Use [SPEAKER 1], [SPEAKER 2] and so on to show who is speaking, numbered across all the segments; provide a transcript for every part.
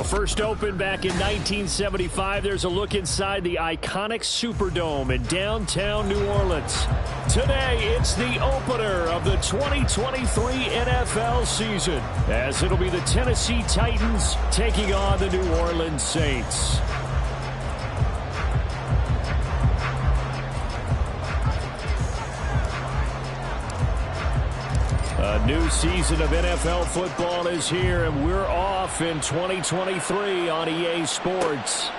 [SPEAKER 1] First opened back in 1975, there's a look inside the iconic Superdome in downtown New Orleans. Today, it's the opener of the 2023 NFL season, as it'll be the Tennessee Titans taking on the New Orleans Saints. A new season of NFL football is here, and we're off in 2023 on EA Sports.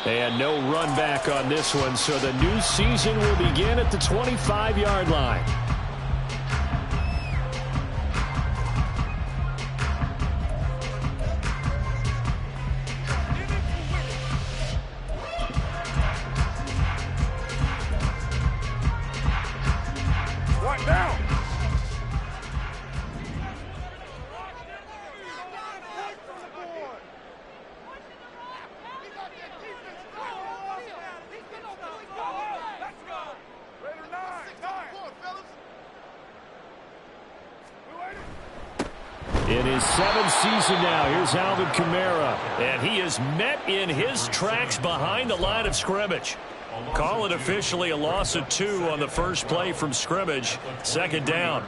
[SPEAKER 1] And no run back on this one, so the new season will begin at the 25-yard line. In his seventh season now, here's Alvin Kamara. And he is met in his tracks behind the line of scrimmage. Call it officially a loss of 2 on the first play from scrimmage. Second down.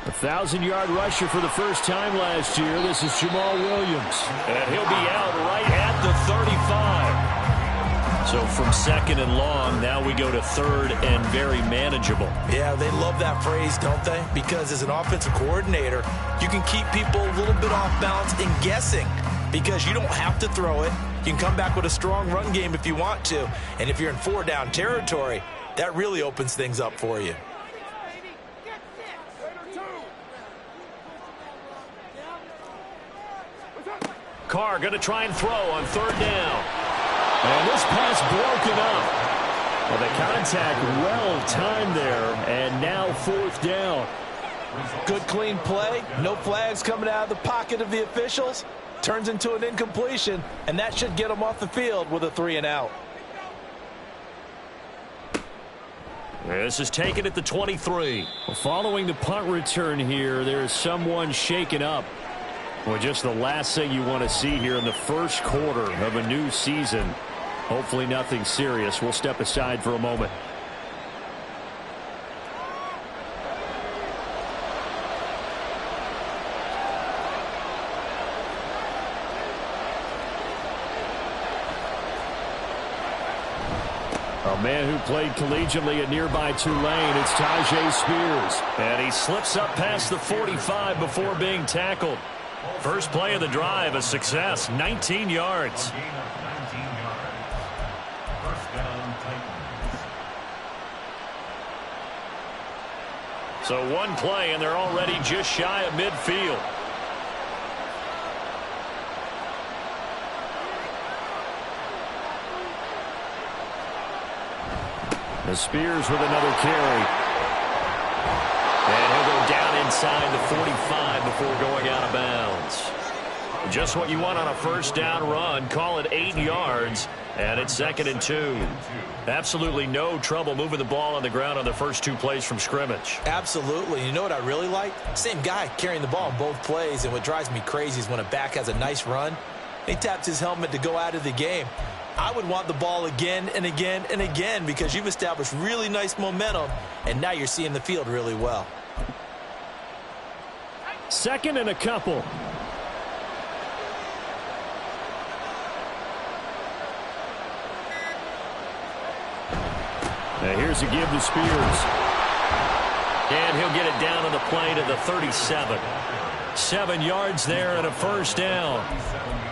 [SPEAKER 1] A 1,000-yard rusher for the first time last year. This is Jamal Williams. And he'll be out right at the 35. So from second and long, now we go to third and very manageable.
[SPEAKER 2] Yeah, they love that phrase, don't they? Because as an offensive coordinator, you can keep people a little bit off balance and guessing because you don't have to throw it. You can come back with a strong run game if you want to. And if you're in 4-down territory, that really opens things up for you.
[SPEAKER 1] Carr going to try and throw on third down. And this pass broken up. Well, the contact well-timed there, and now fourth down.
[SPEAKER 2] Good, clean play. No flags coming out of the pocket of the officials. Turns into an incompletion, and that should get them off the field with a 3-and-out.
[SPEAKER 1] This is taken at the 23. Following the punt return here, there is someone shaken up. Well, just the last thing you want to see here in the first quarter of a new season. Hopefully nothing serious. We'll step aside for a moment. A man who played collegiately at nearby Tulane, it's Tyjae Spears. And he slips up past the 45 before being tackled. First play of the drive, a success, 19 yards. So one play, and they're already just shy of midfield. The Spears with another carry. And he'll go down inside the 45 before going out of bounds. Just what you want on a first down run. Call it 8 yards, and it's 2nd and 2. Absolutely no trouble moving the ball on the ground on the first 2 plays from scrimmage.
[SPEAKER 2] Absolutely. You know what I really like? Same guy carrying the ball in both plays, and what drives me crazy is when a back has a nice run, he taps his helmet to go out of the game. I would want the ball again and again and again because you've established really nice momentum, and now you're seeing the field really well.
[SPEAKER 1] Second and a couple. Now here's a give to Spears. And he'll get it down on the play to the 37. 7 yards there and a first down.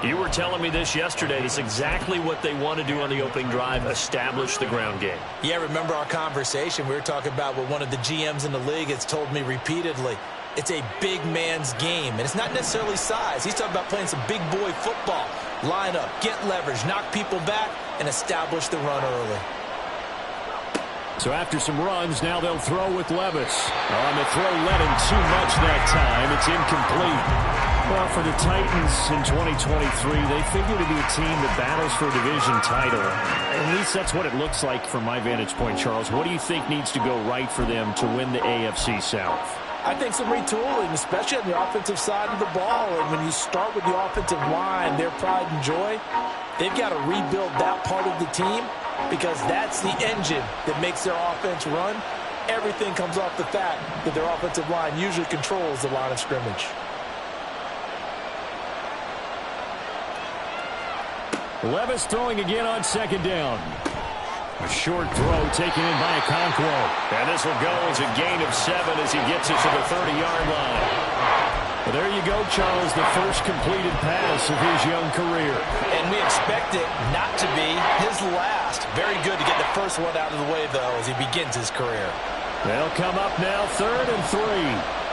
[SPEAKER 1] You were telling me this yesterday. It's exactly what they want to do on the opening drive, establish the ground game.
[SPEAKER 2] Yeah, remember our conversation? We were talking about what one of the GMs in the league has told me repeatedly. It's a big man's game, and it's not necessarily size. He's talking about playing some big boy football. Line up, get leverage, knock people back, and establish the run early.
[SPEAKER 1] So after some runs, now they'll throw with Levis. On the throw, let him too much that time. It's incomplete. Well, for the Titans in 2023, they figure to be a team that battles for a division title. At least that's what it looks like from my vantage point, Charles. What do you think needs to go right for them to win the AFC South?
[SPEAKER 2] I think some retooling, especially on the offensive side of the ball. And when you start with the offensive line, their pride and joy, they've got to rebuild that part of the team because that's the engine that makes their offense run. Everything comes off the fact that their offensive line usually controls the line of scrimmage.
[SPEAKER 1] Levis throwing again on second down. A short throw taken in by Okonkwo. And this will go as a gain of 7 as he gets it to the 30-yard line. Well, there you go, Charles, the first completed pass of his young career.
[SPEAKER 2] And we expect it not to be his last. Very good to get the first one out of the way, though, as he begins his career.
[SPEAKER 1] They'll come up now 3rd and 3.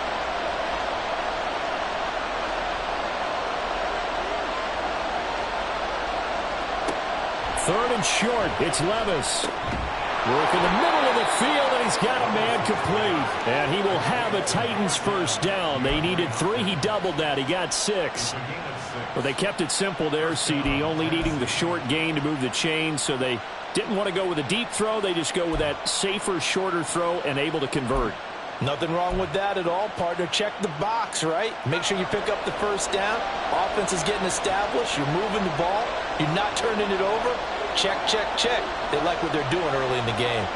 [SPEAKER 1] Third and short. It's Levis. Work in the middle of the field, and he's got a man complete. And he will have a Titans first down. They needed 3. He doubled that. He got 6. Well, they kept it simple there, CD, only needing the short gain to move the chain, so they didn't want to go with a deep throw. They just go with that safer, shorter throw and able to convert.
[SPEAKER 2] Nothing wrong with that at all, partner. Check the box, right? Make sure you pick up the first down. Offense is getting established. You're moving the ball. You're not turning it over. Check, check, check. They like what they're doing early in the game.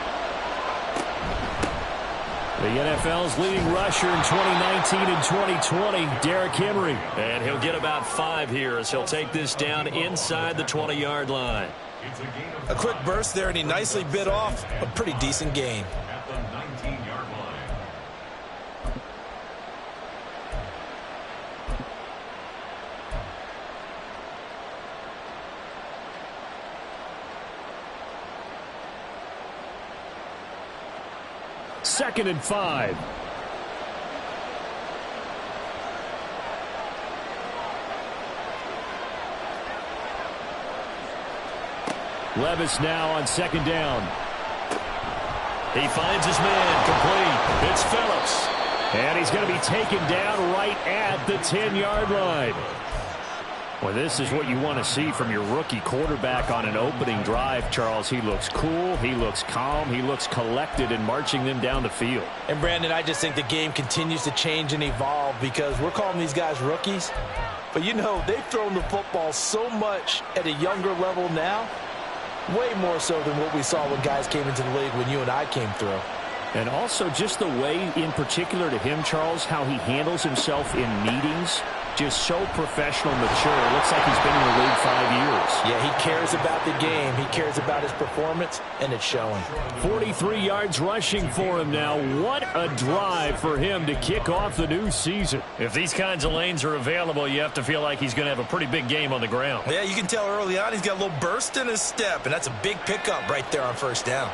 [SPEAKER 1] The NFL's leading rusher in 2019 and 2020, Derrick Henry. And he'll get about 5 here as he'll take this down inside the 20-yard line.
[SPEAKER 2] A quick burst there, and he nicely bit off a pretty decent gain.
[SPEAKER 3] At the 19-yard line.
[SPEAKER 1] Second and 5. Levis now on second down. He finds his man complete. It's Phillips. And he's going to be taken down right at the 10-yard line. Well, this is what you want to see from your rookie quarterback on an opening drive, Charles. He looks cool, he looks calm, he looks collected in marching them down the field.
[SPEAKER 2] And, Brandon, I just think the game continues to change and evolve because we're calling these guys rookies. But, you know, they've thrown the football so much at a younger level now, way more so than what we saw when guys came into the league when you and I came through.
[SPEAKER 1] And also just the way, in particular to him, Charles, how he handles himself in meetings. Just so professional, mature. It looks like he's been in the league 5 years.
[SPEAKER 2] Yeah, he cares about the game. He cares about his performance, and it's showing.
[SPEAKER 1] 43 yards rushing for him now. What a drive for him to kick off the new season. If these kinds of lanes are available, you have to feel like he's going to have a pretty big game on the ground.
[SPEAKER 2] Yeah, you can tell early on he's got a little burst in his step, and that's a big pickup right there on first down.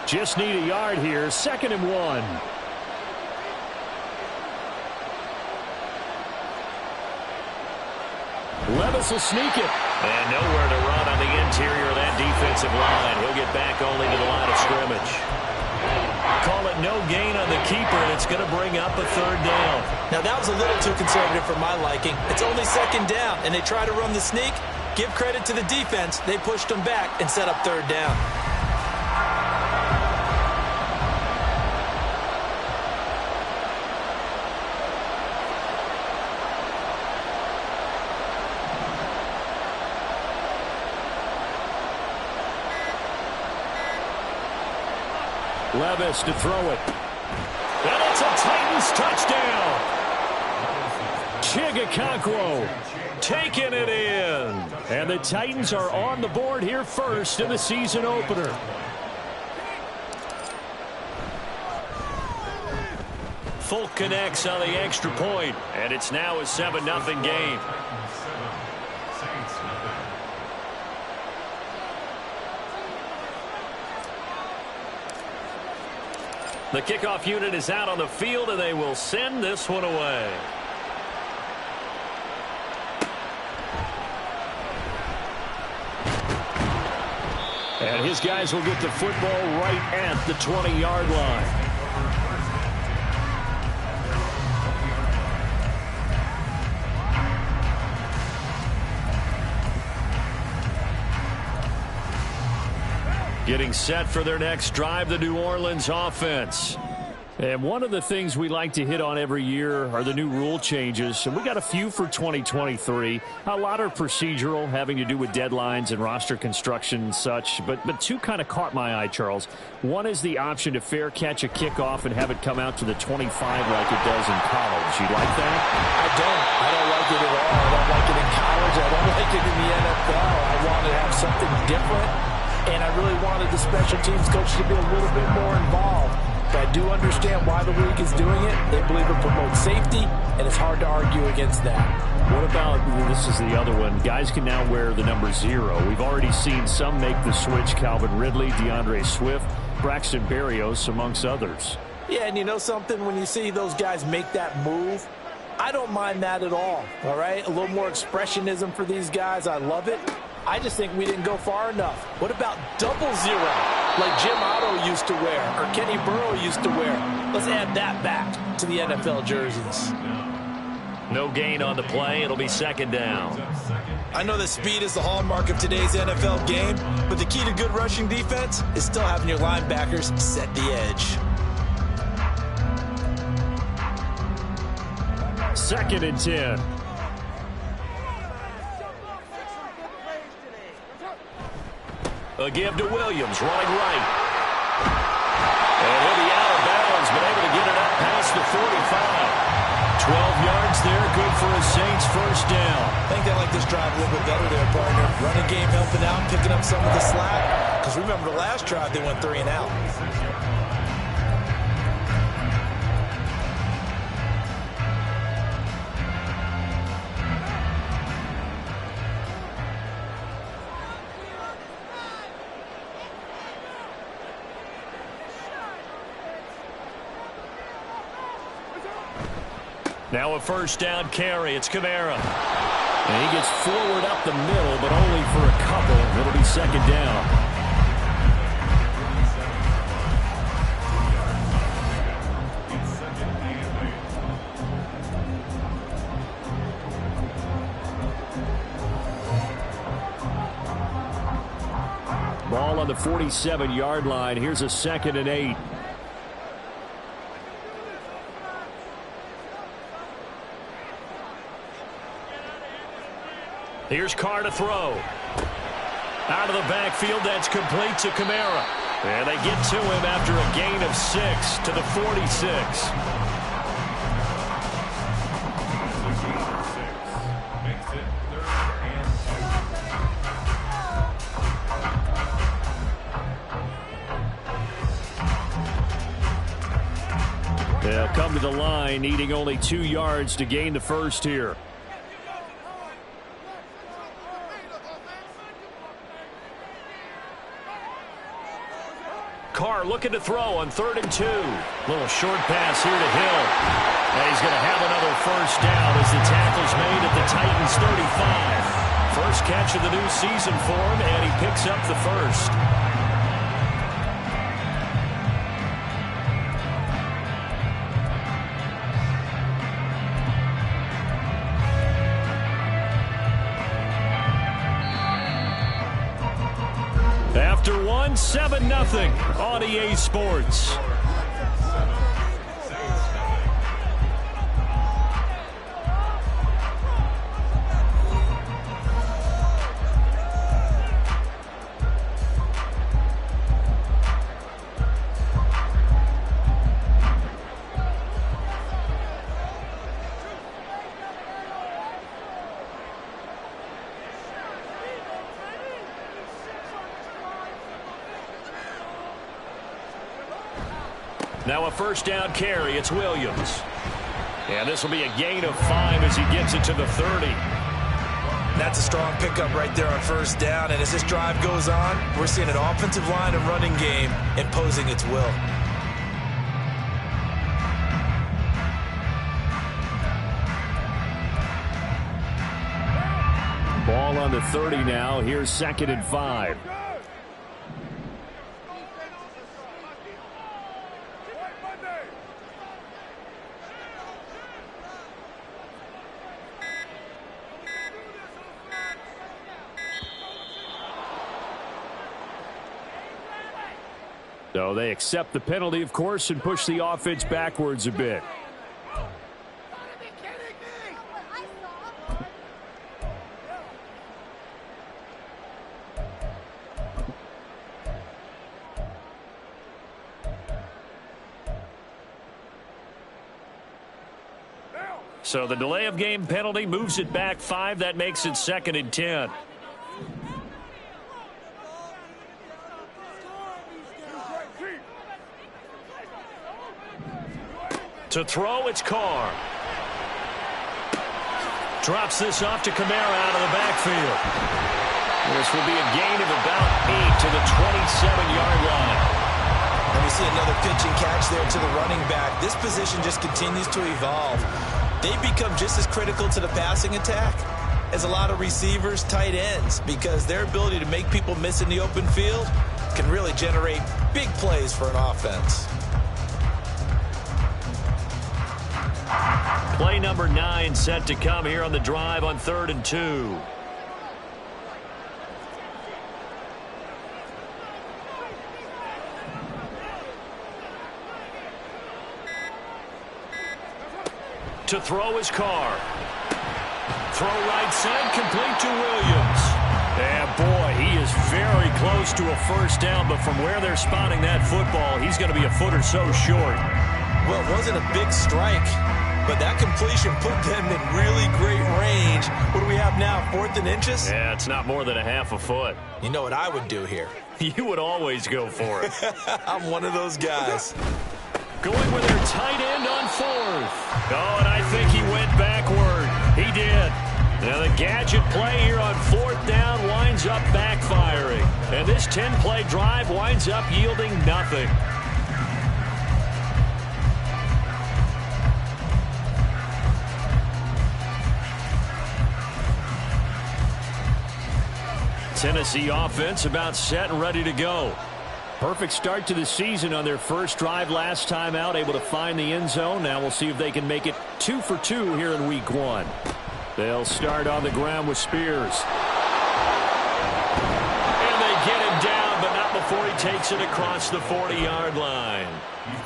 [SPEAKER 1] Just need a yard here. 2nd and 1. Levis will sneak it. And nowhere to run on the interior of that defensive line. He'll get back only to the line of scrimmage. Call it no gain on the keeper, and it's going to bring up a 3rd down.
[SPEAKER 2] Now, that was a little too conservative for my liking. It's only 2nd down, and they try to run the sneak. Give credit to the defense. They pushed them back and set up 3rd down.
[SPEAKER 1] Levis to throw it. And it's a Titans touchdown. Okonkwo taking it in. And the Titans are on the board here first in the season opener. Folk connects on the extra point, and it's now a 7-0 game. The kickoff unit is out on the field, and they will send this one away. And his guys will get the football right at the 20-yard line. Getting set for their next drive, the New Orleans offense. And one of the things we like to hit on every year are the new rule changes. And we got a few for 2023. A lot are procedural, having to do with deadlines and roster construction and such. But two kind of caught my eye, Charles. One is the option to fair catch a kickoff and have it come out to the 25 like it does in college. You like that?
[SPEAKER 2] I don't like it at all. I don't like it in college. I don't like it in the NFL. I want to have something different. And I really wanted the special teams coach to be a little bit more involved. But I do understand why the league is doing it. They believe it promotes safety, and it's hard to argue against that.
[SPEAKER 1] What about, this is the other one, guys can now wear the number 0. We've already seen some make the switch, Calvin Ridley, DeAndre Swift, Braxton Berrios, amongst others.
[SPEAKER 2] Yeah, and you know something? When you see those guys make that move, I don't mind that at all right? A little more expressionism for these guys. I love it. I just think we didn't go far enough. What about double 0, like Jim Otto used to wear or Kenny Burrow used to wear? Let's add that back to the NFL jerseys.
[SPEAKER 1] No gain on the play. It'll be second down.
[SPEAKER 2] I know that speed is the hallmark of today's NFL game, but the key to good rushing defense is still having your linebackers set the edge.
[SPEAKER 1] Second and 10. A give to Williams, running right. And he'll be out of bounds, but able to get it up past the 45. 12 yards there, good for a Saints first down.
[SPEAKER 2] I think they like this drive a little bit better there, partner. Running game helping out, picking up some of the slack. Because remember the last drive, they went 3 and out.
[SPEAKER 1] Now a first down carry. It's Kamara. And he gets forward up the middle, but only for a couple. It'll be second down. Ball on the 47-yard line. Here's a 2nd and 8. Here's Carr to throw. Out of the backfield, that's complete to Kamara. And they get to him after a gain of 6 to the 46. They'll come to the line, needing only 2 yards to gain the first here. Carr looking to throw on 3rd and 2. Little short pass here to Hill. And he's going to have another first down as the tackle's made at the Titans' 35. First catch of the new season for him, and he picks up the first. After one, 7-0 on EA Sports. Now a first down carry. It's Williams. And this will be a gain of 5 as he gets it to the 30.
[SPEAKER 2] That's a strong pickup right there on first down. And as this drive goes on, we're seeing an offensive line and running game imposing its will.
[SPEAKER 1] Ball on the 30 now. Here's 2nd and 5. So they accept the penalty, of course, and push the offense backwards a bit. So the delay of game penalty moves it back 5. That makes it 2nd and 10. To throw, it's Carr. Drops this off to Kamara out of the backfield. This will be a gain of about 8 to the 27-yard line.
[SPEAKER 2] And we see another pitch and catch there to the running back. This position just continues to evolve. They become just as critical to the passing attack as a lot of receivers, tight ends, because their ability to make people miss in the open field can really generate big plays for an offense.
[SPEAKER 1] Play number 9 set to come here on the drive on 3rd and 2. To throw his Carr. Throw right side, complete to Williams. And boy, he is very close to a first down, but from where they're spotting that football, he's going to be a foot or so short.
[SPEAKER 2] Well, it wasn't a big strike, but that completion put them in really great range. What do we have now, 4th and inches?
[SPEAKER 1] Yeah, it's not more than a half a foot.
[SPEAKER 2] You know what I would do here?
[SPEAKER 1] You would always go for it.
[SPEAKER 2] I'm one of those guys.
[SPEAKER 1] Going with their tight end on 4th. Oh, and I think he went backward. He did. Now the gadget play here on 4th down winds up backfiring. And this 10-play drive winds up yielding nothing. Tennessee offense about set and ready to go. Perfect start to the season on their first drive last time out, able to find the end zone. Now we'll see if they can make it 2 for 2 here in week 1. They'll start on the ground with Spears. And they get him down, but not before he takes it across the 40-yard line.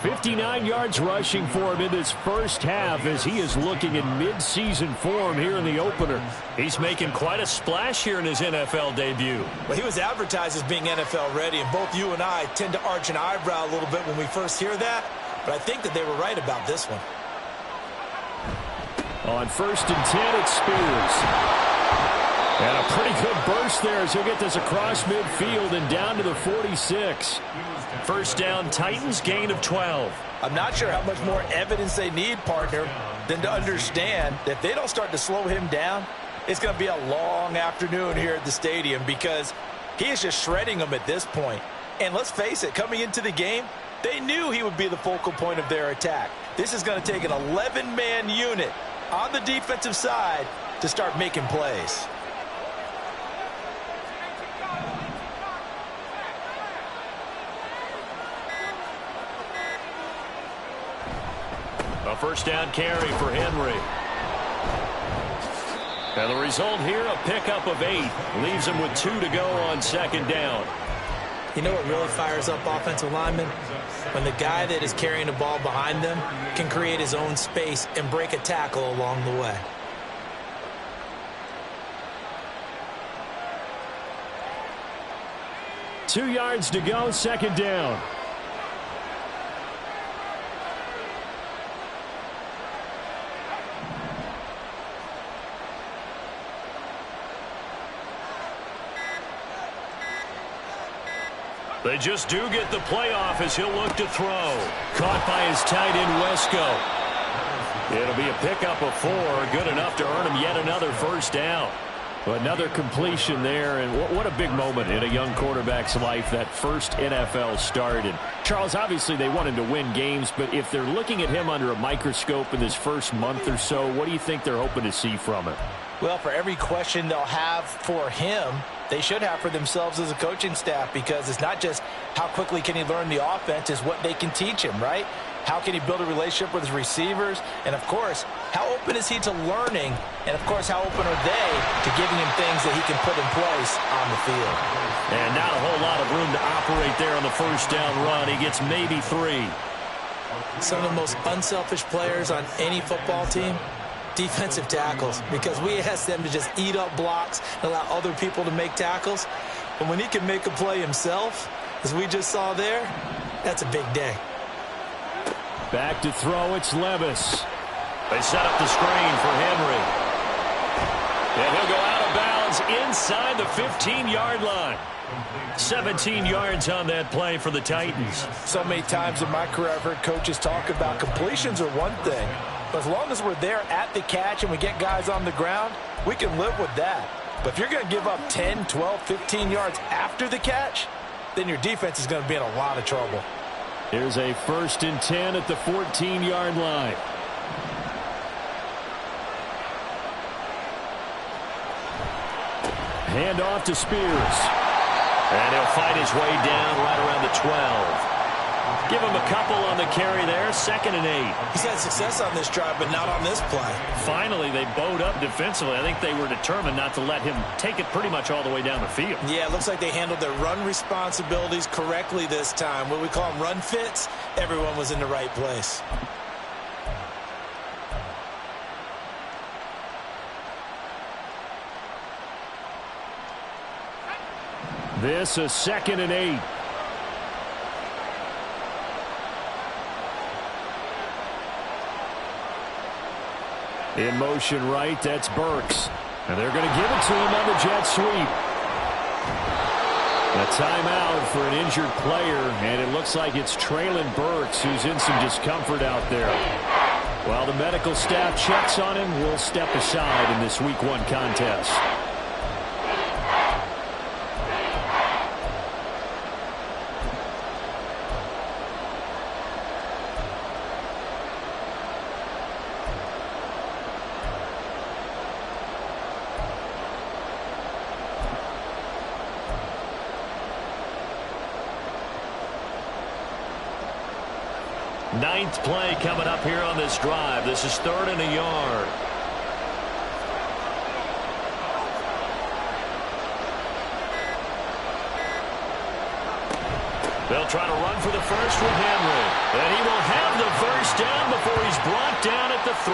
[SPEAKER 1] 59 yards rushing for him in this first half as he is looking in mid-season form here in the opener. He's making quite a splash here in his NFL debut.
[SPEAKER 2] Well, he was advertised as being NFL ready, and both you and I tend to arch an eyebrow a little bit when we first hear that, but I think that they were right about this one.
[SPEAKER 1] On 1st and 10, it's Spears. And a pretty good burst there as he'll get this across midfield and down to the 46. First down, Titans, gain of 12.
[SPEAKER 2] I'm not sure how much more evidence they need, partner, than to understand that if they don't start to slow him down, it's going to be a long afternoon here at the stadium because he is just shredding them at this point. And let's face it, coming into the game, they knew he would be the focal point of their attack. This is going to take an 11-man unit on the defensive side to start making plays.
[SPEAKER 1] A first down carry for Henry. And the result here, a pickup of 8. Leaves him with 2 to go on 2nd down.
[SPEAKER 2] You know what really fires up offensive linemen? When the guy that is carrying the ball behind them can create his own space and break a tackle along the way.
[SPEAKER 1] Two yards to go, 2nd down. They just do get the playoff as he'll look to throw. Caught by his tight end, Wesco. It'll be a pickup of 4, good enough to earn him yet another first down. Another completion there, and what a big moment in a young quarterback's life, that first NFL start. And Charles, obviously they want him to win games, but if they're looking at him under a microscope in this first month or so, what do you think they're hoping to see from him?
[SPEAKER 2] Well, for every question they'll have for him, they should have for themselves as a coaching staff, because it's not just how quickly can he learn the offense, it's what they can teach him, right? How can he build a relationship with his receivers? And, of course, how open is he to learning? And, of course, how open are they to giving him things that he can put in place on the field?
[SPEAKER 1] And not a whole lot of room to operate there on the first down run. He gets maybe 3.
[SPEAKER 2] Some of the most unselfish players on any football team, defensive tackles, because we ask them to just eat up blocks and allow other people to make tackles. But when he can make a play himself, as we just saw there, that's a big day.
[SPEAKER 1] Back to throw, it's Levis. They set up the screen for Henry. And he'll go out of bounds inside the 15-yard line. 17 yards on that play for the Titans.
[SPEAKER 2] So many times in my career I've heard coaches talk about completions are one thing, but as long as we're there at the catch and we get guys on the ground, we can live with that. But if you're going to give up 10, 12, 15 yards after the catch, then your defense is going to be in a lot of trouble.
[SPEAKER 1] Here's a 1st and 10 at the 14-yard line. Hand off to Spears. And he'll fight his way down right around the 12. Give him a couple on the carry there, 2nd and 8.
[SPEAKER 2] He's had success on this drive, but not on this play.
[SPEAKER 1] Finally, they bowed up defensively. I think they were determined not to let him take it pretty much all the way down the field.
[SPEAKER 2] Yeah, it looks like they handled their run responsibilities correctly this time. What we call them run fits, everyone was in the right place.
[SPEAKER 1] This is 2nd and 8. In motion right, that's Burks. And they're going to give it to him on the jet sweep. A timeout for an injured player, and it looks like it's Traylon Burks who's in some discomfort out there. While the medical staff checks on him, we'll step aside in this Week 1 contest. Ninth play coming up here on this drive. This is 3rd and a yard. They'll try to run for the first with Henry. And he will have the first down before he's brought down at the 3.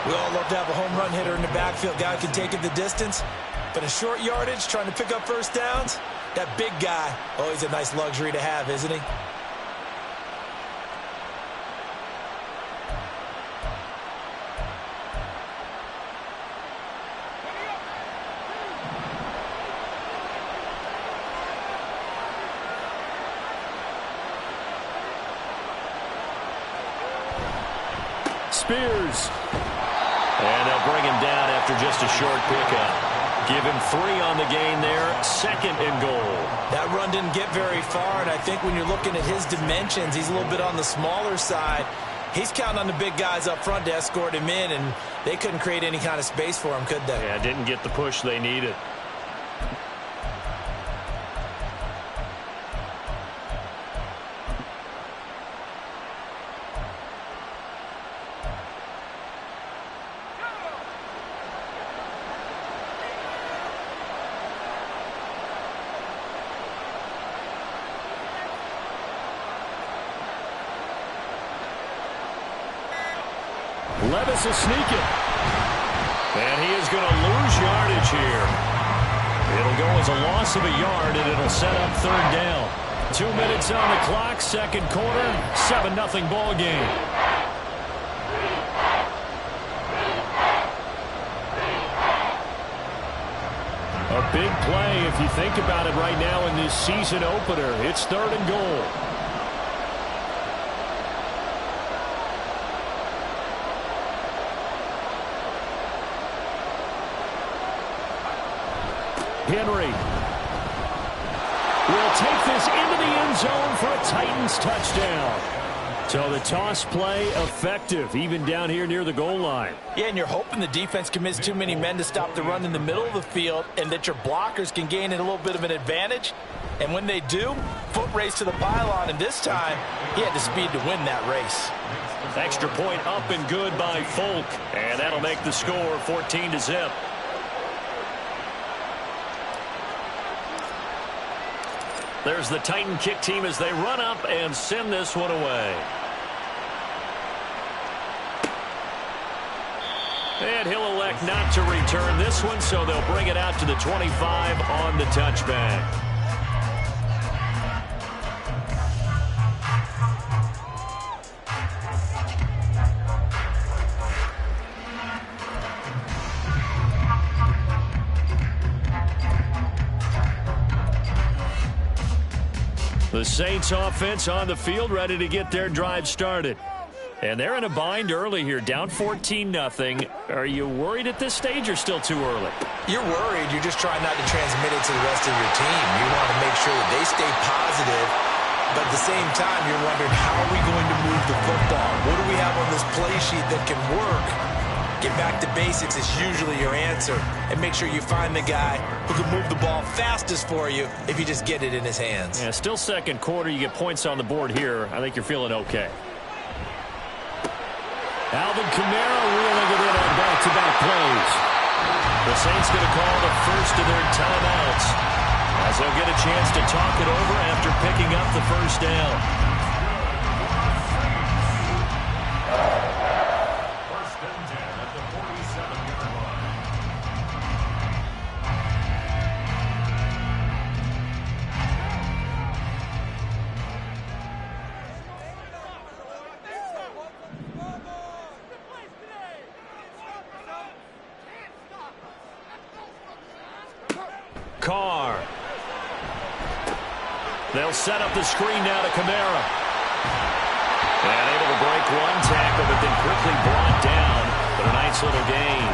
[SPEAKER 2] We all love to have a home run hitter in the backfield. Guy can take it the distance. But in short yardage, trying to pick up first downs, that big guy, oh, he's a nice luxury to have, isn't he?
[SPEAKER 1] Spears. And they'll bring him down after just a short pickup. Give him 3 on the gain there, 2nd and goal.
[SPEAKER 2] That run didn't get very far, and I think when you're looking at his dimensions, he's a little bit on the smaller side. He's counting on the big guys up front to escort him in, and they couldn't create any kind of space for him, could they?
[SPEAKER 1] Yeah, didn't get the push they needed. Levis is sneaking. And he is going to lose yardage here. It'll go as a loss of a yard, and it'll set up 3rd down. 2 minutes on the clock, 2nd quarter, 7-0 ball game. A big play if you think about it right now in this season opener. It's 3rd and goal. Henry will take this into the end zone for a Titans touchdown. So the toss play effective, even down here near the goal line.
[SPEAKER 2] Yeah, and you're hoping the defense commits too many men to stop the run in the middle of the field and that your blockers can gain a little bit of an advantage. And when they do, foot race to the pylon, and this time, he had the speed to win that race.
[SPEAKER 1] Extra point up and good by Folk, and that'll make the score 14-0. There's the Titan kick team as they run up and send this one away. And he'll elect not to return this one, so they'll bring it out to the 25 on the touchback. The Saints offense on the field, ready to get their drive started. And they're in a bind early here, down 14-0. Are you worried at this stage or still too early?
[SPEAKER 2] You're worried. You're just trying not to transmit it to the rest of your team. You want to make sure that they stay positive, but at the same time, you're wondering, how are we going to move the football? What do we have on this play sheet that can work? Get back to basics is usually your answer, and make sure you find the guy who can move the ball fastest for you if you just get it in his hands.
[SPEAKER 1] Yeah, still second quarter. You get points on the board here. I think you're feeling okay. Alvin Kamara reeling it in on back-to-back plays. The Saints going to call the first of their timeouts as they'll get a chance to talk it over after picking up the first down.
[SPEAKER 3] First and 10 at the 47-yard line.
[SPEAKER 1] Carr. They'll set up the screen now to Kamara. And able to break one tackle, but then quickly brought down. But a nice little gain.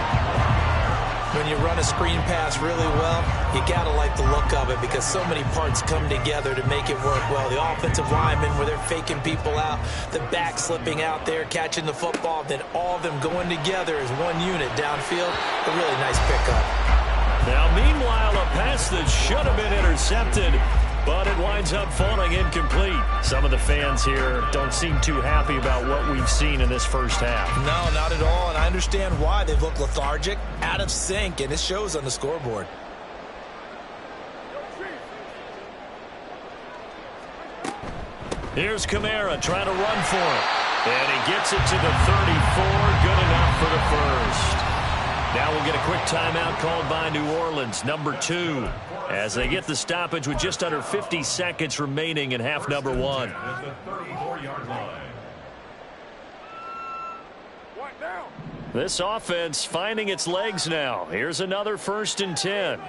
[SPEAKER 2] When you run a screen pass really well, you got to like the look of it because so many parts come together to make it work well. The offensive linemen, where they're faking people out, the back slipping out there, catching the football, then all of them going together as one unit downfield. A really nice pickup.
[SPEAKER 1] Now, meanwhile, a pass that should have been intercepted, but it winds up falling incomplete. Some of the fans here don't seem too happy about what we've seen in this first half.
[SPEAKER 2] No, not at all, and I understand why. They've looked lethargic, out of sync, and it shows on the scoreboard.
[SPEAKER 1] Here's Kamara trying to run for it. And he gets it to the 34. Good enough for the first. Now we'll get a quick timeout called by New Orleans, number 2, as they get the stoppage with just under 50 seconds remaining in half number 1.
[SPEAKER 3] At the 34-yard line.
[SPEAKER 1] This offense finding its legs now. Here's another 1st and 10.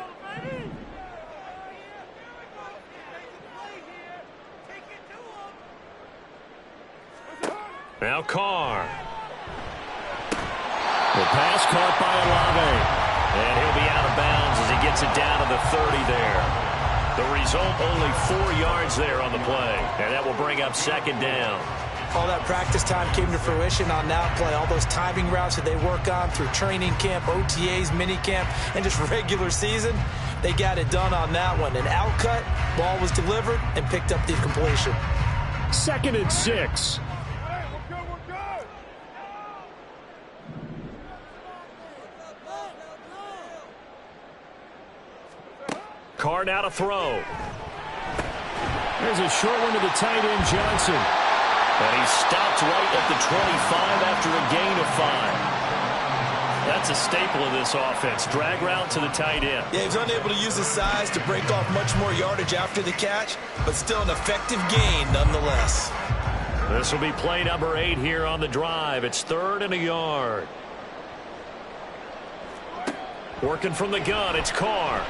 [SPEAKER 1] Now Carr. The pass caught by Olave. And he'll be out of bounds as he gets it down to the 30 there. The result, only 4 yards there on the play. And that will bring up 2nd down.
[SPEAKER 2] All that practice time came to fruition on that play. All those timing routes that they work on through training camp, OTAs, minicamp, and just regular season, they got it done on that one. An outcut, ball was delivered, and picked up the completion.
[SPEAKER 1] 2nd and 6. Carr now to throw. There's a short one to the tight end, Johnson. And he stopped right at the 25 after a gain of 5. That's a staple of this offense. Drag route to the tight end.
[SPEAKER 2] Yeah, he was unable to use his size to break off much more yardage after the catch, but still an effective gain nonetheless.
[SPEAKER 1] This will be play number 8 here on the drive. It's 3rd and a yard. Working from the gun, it's Carr.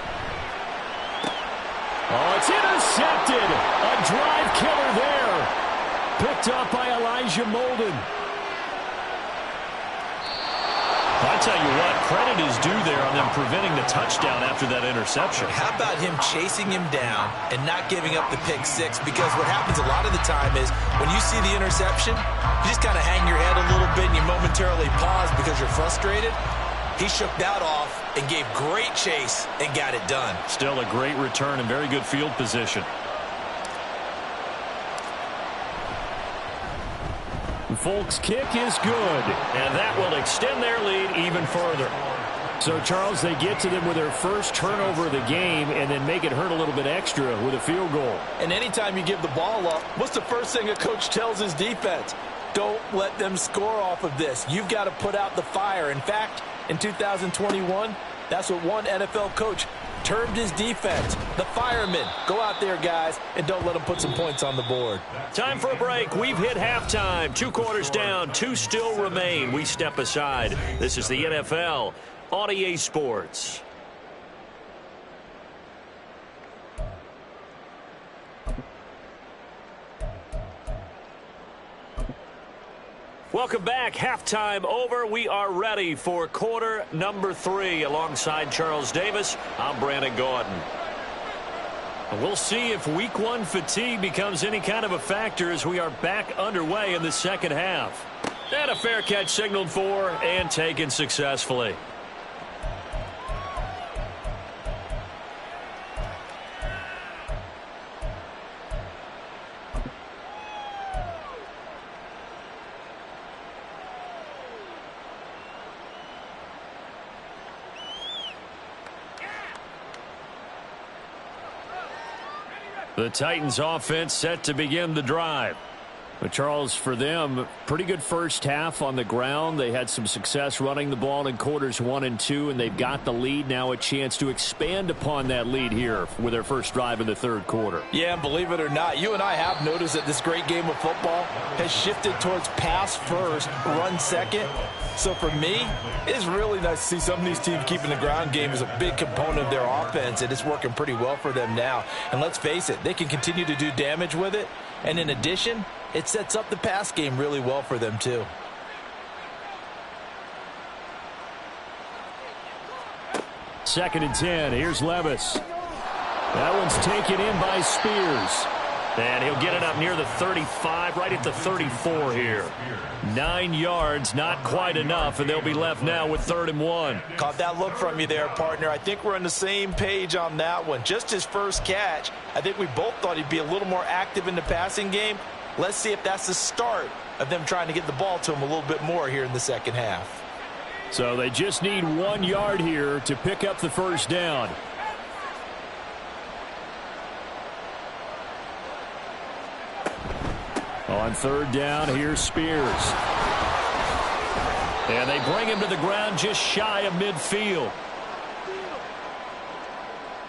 [SPEAKER 1] Oh, it's intercepted. A drive killer there. Picked up by Elijah Molden. I tell you what, credit is due there on them preventing the touchdown after that interception.
[SPEAKER 2] How about him chasing him down and not giving up the pick 6? Because what happens a lot of the time is when you see the interception, you just kind of hang your head a little bit and you momentarily pause because you're frustrated. He shook that off and gave great chase and got it done.
[SPEAKER 1] Still a great return and very good field position. Folks' kick is good, and that will extend their lead even further. So, Charles, they get to them with their first turnover of the game and then make it hurt a little bit extra with a field goal.
[SPEAKER 2] And anytime you give the ball up, what's the first thing a coach tells his defense? Don't let them score off of this. You've got to put out the fire. In fact, in 2021, that's what one NFL coach termed his defense. The firemen. Go out there, guys, and don't let them put some points on the board.
[SPEAKER 1] Time for a break. We've hit halftime. 2 quarters down. 2 still remain. We step aside. This is the NFL on EA Sports. Welcome back. Halftime over. We are ready for quarter number 3. Alongside Charles Davis, I'm Brandon Gordon. And we'll see if week 1 fatigue becomes any kind of a factor as we are back underway in the second half. And a fair catch signaled for and taken successfully. The Titans offense set to begin the drive. But Charles, for them, pretty good first half on the ground. They had some success running the ball in quarters 1 and 2, and they've got the lead. Now a chance to expand upon that lead here with their first drive in the third quarter.
[SPEAKER 2] Yeah, and believe it or not, you and I have noticed that this great game of football has shifted towards pass first, run second. So for me, it's really nice to see some of these teams keeping the ground game as a big component of their offense, and it's working pretty well for them now. And let's face it, they can continue to do damage with it. And in addition, it sets up the pass game really well for them too.
[SPEAKER 1] Second and 10. Here's Levis. That one's taken in by Spears. And he'll get it up near the 35, right at the 34 here. 9 yards, not quite enough, and they'll be left now with 3rd and 1.
[SPEAKER 2] Caught that look from you there, partner. I think we're on the same page on that one. Just his first catch, I think we both thought he'd be a little more active in the passing game. Let's see if that's the start of them trying to get the ball to him a little bit more here in the second half.
[SPEAKER 1] So they just need 1 yard here to pick up the first down. On 3rd down, here's Spears. And they bring him to the ground just shy of midfield.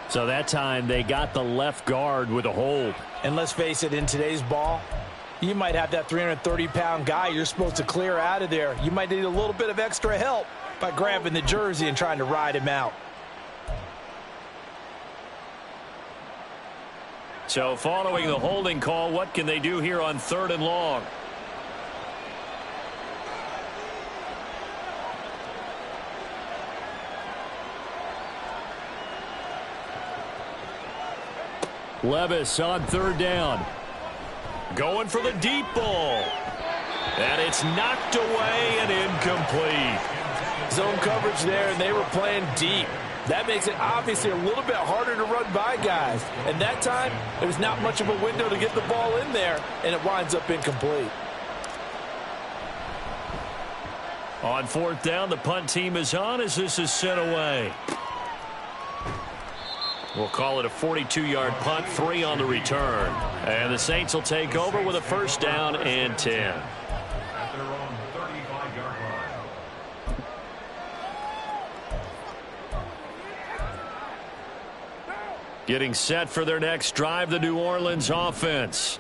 [SPEAKER 1] So that time they got the left guard with a hold.
[SPEAKER 2] And let's face it, in today's ball, you might have that 330-pound guy you're supposed to clear out of there. You might need a little bit of extra help by grabbing the jersey and trying to ride him out.
[SPEAKER 1] So following the holding call, what can they do here on 3rd and long? Levis on 3rd down. Going for the deep ball. And it's knocked away and incomplete.
[SPEAKER 2] Zone coverage there, and they were playing deep. That makes it obviously a little bit harder to run by guys. And that time, there's not much of a window to get the ball in there, and it winds up incomplete.
[SPEAKER 1] On 4th down, the punt team is on as this is sent away. We'll call it a 42-yard punt, 3 on the return. And the Saints will take over with a 1st down and 10.
[SPEAKER 3] At their own 35-yard line.
[SPEAKER 1] Getting set for their next drive, the New Orleans offense.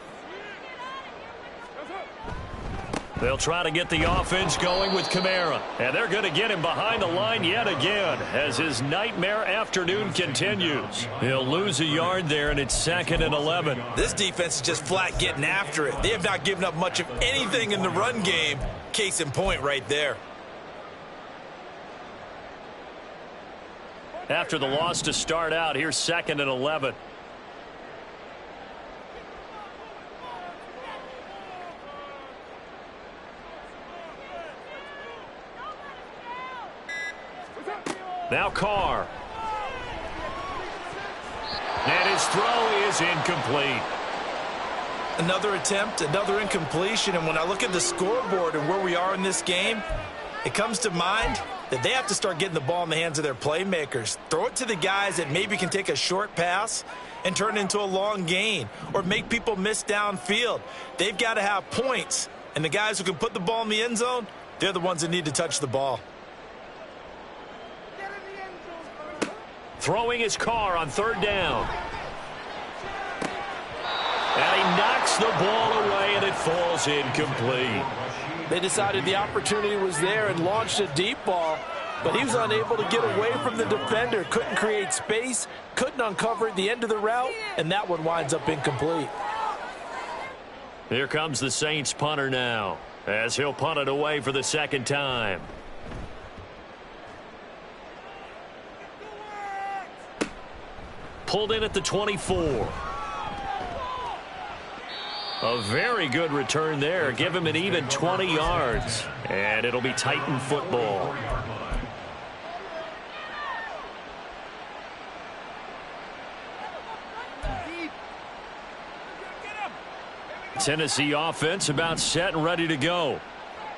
[SPEAKER 1] They'll try to get the offense going with Kamara. And they're going to get him behind the line yet again as his nightmare afternoon continues. He'll lose a yard there, and it's 2nd and 11.
[SPEAKER 2] This defense is just flat getting after it. They have not given up much of anything in the run game. Case in point right there.
[SPEAKER 1] After the loss to start out, here's 2nd and 11. Now Carr. And his throw is incomplete.
[SPEAKER 2] Another attempt, another incompletion. And when I look at the scoreboard and where we are in this game, it comes to mind that they have to start getting the ball in the hands of their playmakers. Throw it to the guys that maybe can take a short pass and turn it into a long gain or make people miss downfield. They've got to have points. And the guys who can put the ball in the end zone, they're the ones that need to touch the ball.
[SPEAKER 1] Throwing his Carr on third down. And he knocks the ball away, and it falls incomplete.
[SPEAKER 4] They decided the opportunity was there and launched a deep ball, but he was unable to get away from the defender, couldn't create space, couldn't uncover the end of the route, and that one winds up incomplete.
[SPEAKER 1] Here comes the Saints punter now, as he'll punt it away for the second time. Pulled in at the 24. A very good return there. Give him an even 20 yards. And it'll be Titan football. Tennessee offense about set and ready to go.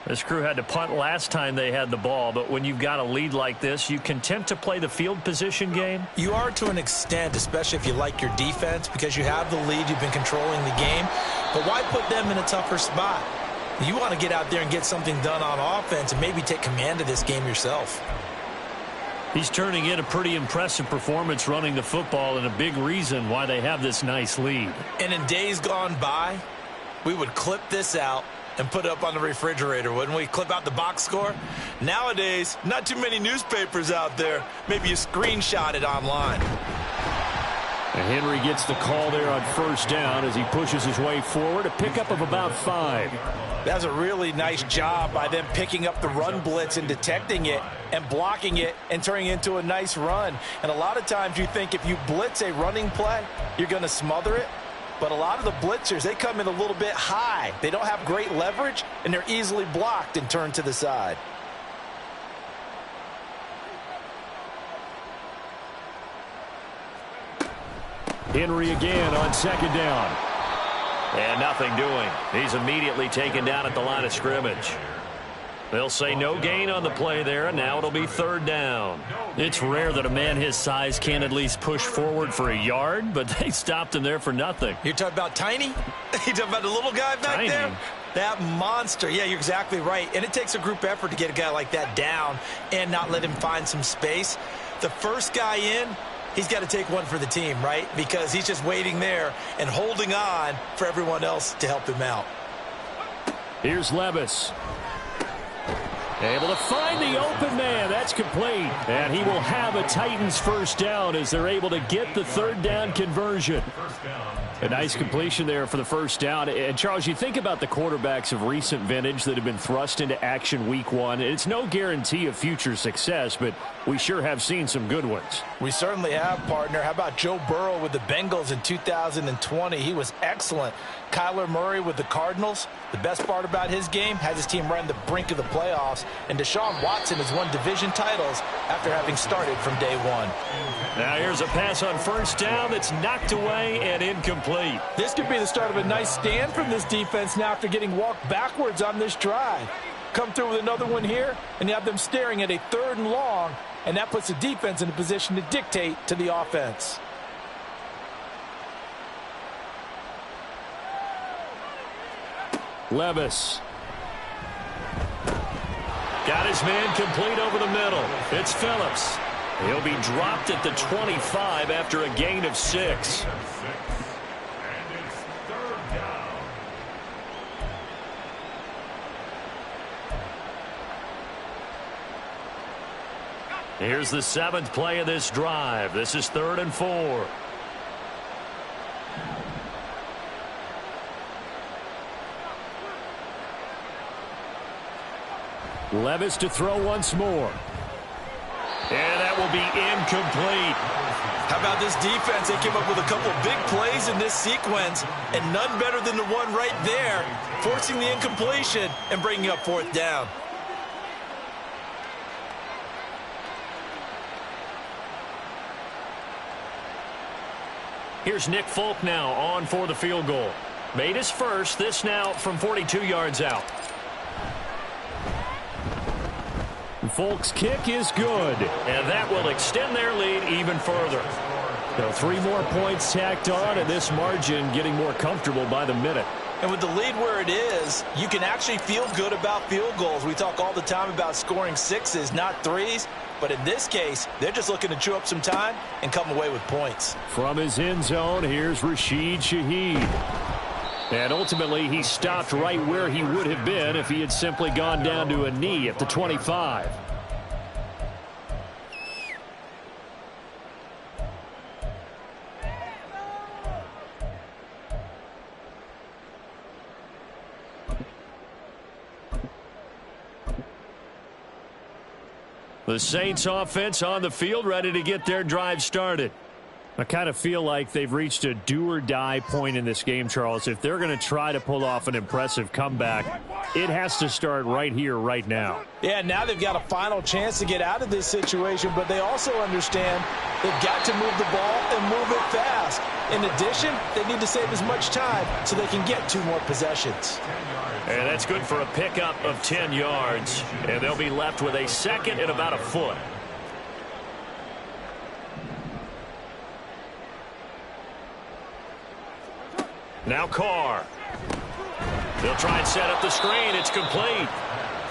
[SPEAKER 1] This crew had to punt last time they had the ball, but when you've got a lead like this, you content to play the field position game?
[SPEAKER 2] You are to an extent, especially if you like your defense, because you have the lead, you've been controlling the game. But why put them in a tougher spot? You want to get out there and get something done on offense and maybe take command of this game yourself.
[SPEAKER 1] He's turning in a pretty impressive performance running the football, and a big reason why they have this nice lead.
[SPEAKER 2] And in days gone by, we would clip this out and put it up on the refrigerator, wouldn't we? Clip out the box score. Nowadays, not too many newspapers out there. Maybe you screenshot it online.
[SPEAKER 1] And Henry gets the call there on first down as he pushes his way forward. A pickup of about 5.
[SPEAKER 4] That's a really nice job by them picking up the run blitz and detecting it and blocking it and turning it into a nice run. And a lot of times you think if you blitz a running play, you're going to smother it. But a lot of the blitzers, they come in a little bit high. They don't have great leverage, and they're easily blocked and turned to the side.
[SPEAKER 1] Henry again on second down. And nothing doing. He's immediately taken down at the line of scrimmage. They'll say no gain on the play there, and now it'll be third down. It's rare that a man his size can at least push forward for a yard, but they stopped him there for nothing.
[SPEAKER 2] You're talking about Tiny? You're talking about the little guy back there? That monster. Yeah, you're exactly right. And it takes a group effort to get a guy like that down and not let him find some space. The first guy in, he's got to take one for the team, right? Because he's just waiting there and holding on for everyone else to help him out.
[SPEAKER 1] Here's Levis. Able to find the open man. That's complete. And he will have a Titans first down as they're able to get the third down conversion. A nice completion there for the first down. And, Charles, you think about the quarterbacks of recent vintage that have been thrust into action week one. It's no guarantee of future success, but we sure have seen some good ones.
[SPEAKER 4] We certainly have, partner. How about Joe Burrow with the Bengals in 2020? He was excellent. Kyler Murray with the Cardinals. The best part about his game has his team right on the brink of the playoffs. And Deshaun Watson has won division titles after having started from day one.
[SPEAKER 1] Now here's a pass on first down that's knocked away and incomplete.
[SPEAKER 4] This could be the start of a nice stand from this defense now after getting walked backwards on this drive. Come through with another one here, and you have them staring at a 3rd and long, and that puts the defense in a position to dictate to the offense.
[SPEAKER 1] Levis. Got his man complete over the middle. It's Phillips. He'll be dropped at the 25 after a gain of 6.
[SPEAKER 3] And it's third down.
[SPEAKER 1] Here's the 7th play of this drive. This is 3rd and 4. Levis to throw once more. And that will be incomplete.
[SPEAKER 2] How about this defense? They came up with a couple big plays in this sequence, and none better than the one right there, forcing the incompletion and bringing up 4th down.
[SPEAKER 1] Here's Nick Folk now on for the field goal. Made his first. This now from 42 yards out.
[SPEAKER 5] Folk's kick is good.
[SPEAKER 1] And that will extend their lead even further.
[SPEAKER 5] So 3 more points tacked on, and this margin getting more comfortable by the minute.
[SPEAKER 4] And with the lead where it is, you can actually feel good about field goals. We talk all the time about scoring 6s, not 3s. But in this case, they're just looking to chew up some time and come away with points.
[SPEAKER 5] From his end zone, here's Rashid Shaheed.
[SPEAKER 1] And ultimately, he stopped right where he would have been if he had simply gone down to a knee at the 25. The Saints offense on the field, ready to get their drive started.
[SPEAKER 5] I kind of feel like they've reached a do-or-die point in this game, Charles. If they're going to try to pull off an impressive comeback, it has to start right here, right now.
[SPEAKER 4] Yeah, now they've got a final chance to get out of this situation, but they also understand they've got to move the ball and move it fast. In addition, they need to save as much time so they can get 2 more possessions.
[SPEAKER 1] And that's good for a pickup of 10 yards. And they'll be left with a second and about a foot. Now Carr. They'll try and set up the screen. It's complete.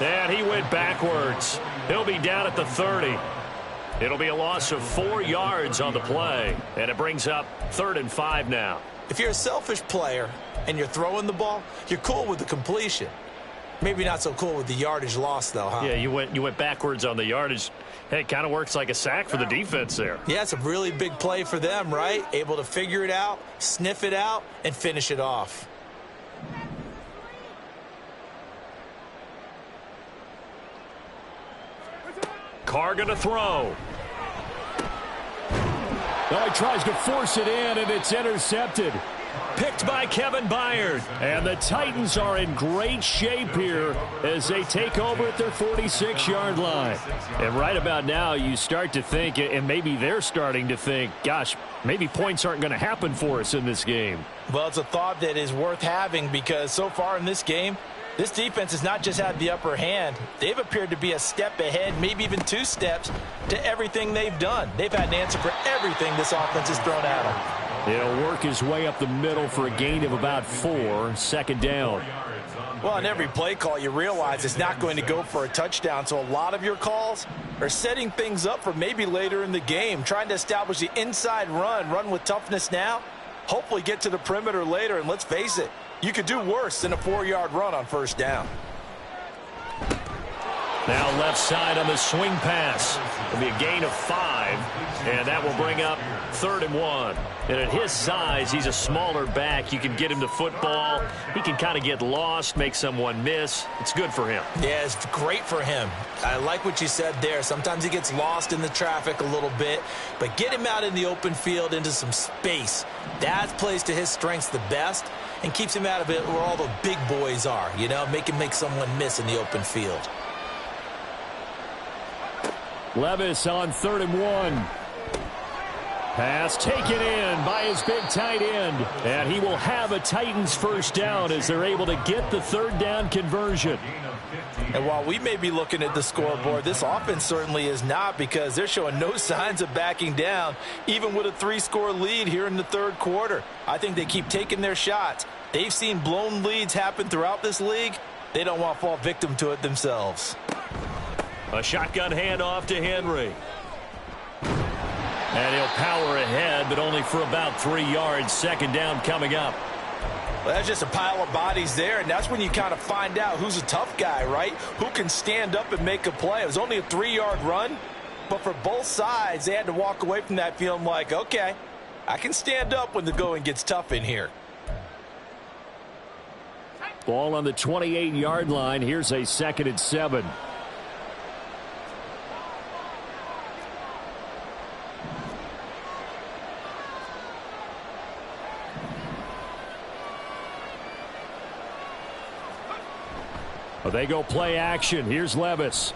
[SPEAKER 1] And he went backwards. He'll be down at the 30. It'll be a loss of 4 yards on the play. And it brings up 3rd and 5 now.
[SPEAKER 4] If you're a selfish player and you're throwing the ball, you're cool with the completion. Maybe not so cool with the yardage loss, though, huh?
[SPEAKER 1] Yeah, you went backwards on the yardage. Hey, it kind of works like a sack for the defense there.
[SPEAKER 4] Yeah, it's a really big play for them, right? Able to figure it out, sniff it out, and finish it off.
[SPEAKER 1] Carr going to throw.
[SPEAKER 5] Oh, he tries to force it in, and it's intercepted.
[SPEAKER 1] Picked by Kevin Byard.
[SPEAKER 5] And the Titans are in great shape here as they take over at their 46-yard line. And right about now, you start to think, and maybe they're starting to think, gosh, maybe points aren't going to happen for us in this game.
[SPEAKER 4] Well, it's a thought that is worth having because so far in this game, this defense has not just had the upper hand. They've appeared to be a step ahead, maybe even 2 steps to everything they've done. They've had an answer for everything this offense has thrown at them.
[SPEAKER 5] He'll work his way up the middle for a gain of about 4, second down.
[SPEAKER 4] Well, on every play call, you realize it's not going to go for a touchdown, so a lot of your calls are setting things up for maybe later in the game, trying to establish the inside run with toughness now, hopefully get to the perimeter later, and let's face it, you could do worse than a 4-yard run on first down.
[SPEAKER 1] Now left side on the swing pass. It'll be a gain of 5, and that will bring up 3rd and 1. And at his size, he's a smaller back. You can get him to football. He can kind of get lost, make someone miss. It's good for him.
[SPEAKER 4] Yeah, it's great for him. I like what you said there. Sometimes he gets lost in the traffic a little bit, but get him out in the open field into some space. That plays to his strengths the best and keeps him out of it where all the big boys are, you know, make him make someone miss in the open field.
[SPEAKER 5] Levis on 3rd and 1. Pass taken in by his big tight end. And he will have a Titans first down as they're able to get the 3rd down conversion.
[SPEAKER 4] And while we may be looking at the scoreboard, this offense certainly is not because they're showing no signs of backing down, even with a 3-score lead here in the 3rd quarter. I think they keep taking their shots. They've seen blown leads happen throughout this league. They don't want to fall victim to it themselves.
[SPEAKER 1] A shotgun handoff to Henry. And he'll power ahead, but only for about 3 yards. Second down coming up.
[SPEAKER 4] Well, that's just a pile of bodies there, and that's when you kind of find out who's a tough guy, right? Who can stand up and make a play. It was only a 3-yard run, but for both sides, they had to walk away from that feeling like, okay, I can stand up when the going gets tough in here.
[SPEAKER 5] Ball on the 28-yard line. Here's a 2nd and 7. They go play action. Here's Levis.